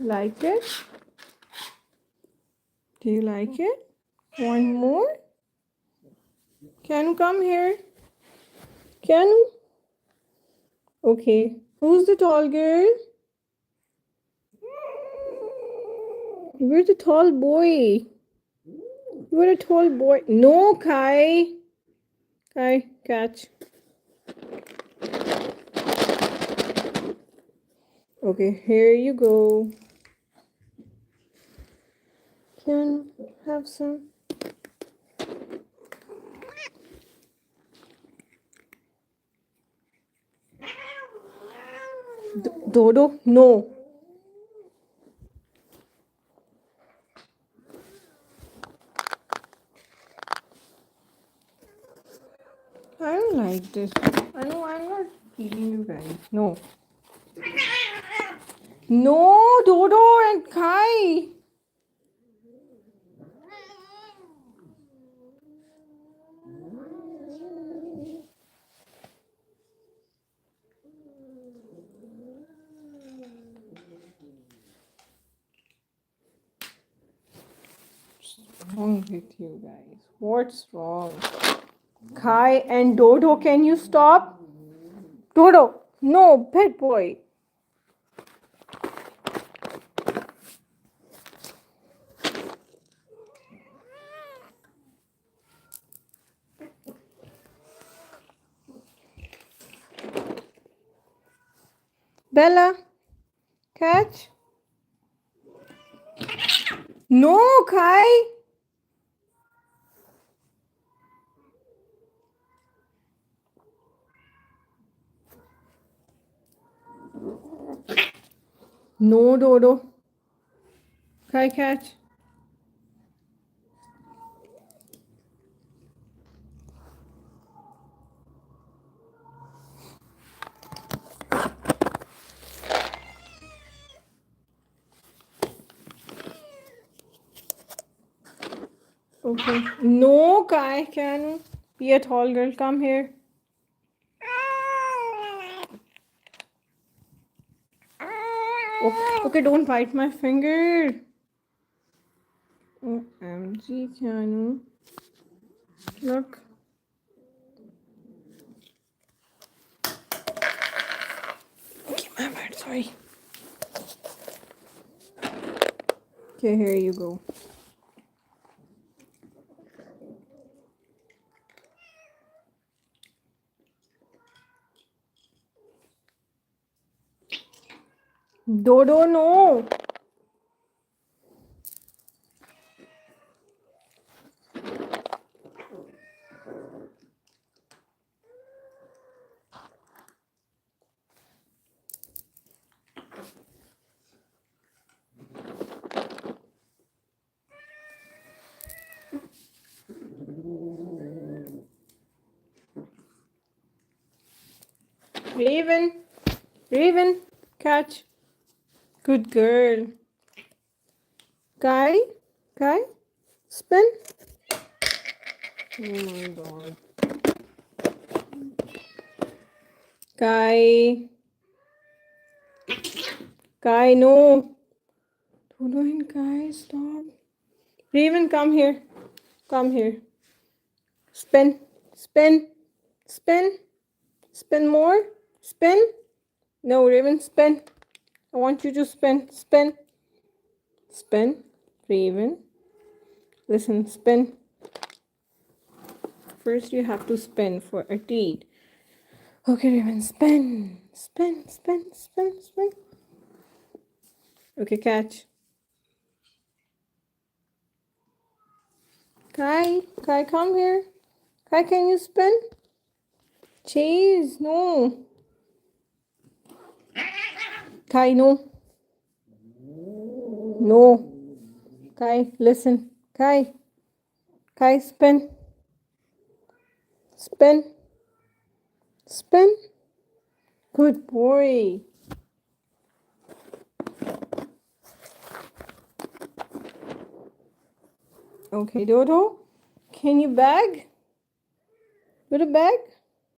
Like it? Do you like it? Want more? Can you come here? Can you? Okay. Who's the tall girl? You're the tall boy. You're a tall boy. No, Kai. Kai, catch. Okay, here you go. Can have some? Dodo, no. I don't like this. I know I'm not feeding you guys. No. No, Dodo and Kai. What's wrong with you guys? What's wrong? Kai and Dodo, can you stop? Dodo, no, pet boy. Bella, catch. No, Kai. No, Dodo. Kai, catch. Okay. No, Kai, can be a tall girl. Come here. Okay, don't bite my finger. OMG, Keanu. Look. Okay, my bad, sorry. Okay, here you go. Dodo, no. Raven. Raven, catch. Good girl. Kai. Kai. Spin. Oh my god. Kai. Kai, no. Dodo and Kai, stop. Raven, come here. Come here. Spin. Spin. Spin. Spin more. Spin. No, Raven, spin. I want you to spin. Spin. Spin. Raven. Listen, spin. First, you have to spin for a treat. Okay, Raven, spin. Spin, spin, spin, spin. Okay, catch. Kai, Kai, come here. Kai, can you spin? Chase, no. Kai, no. No. Kai, listen. Kai. Kai, spin. Spin. Spin. Good boy. Okay, Dodo. Can you bag? Put a bag?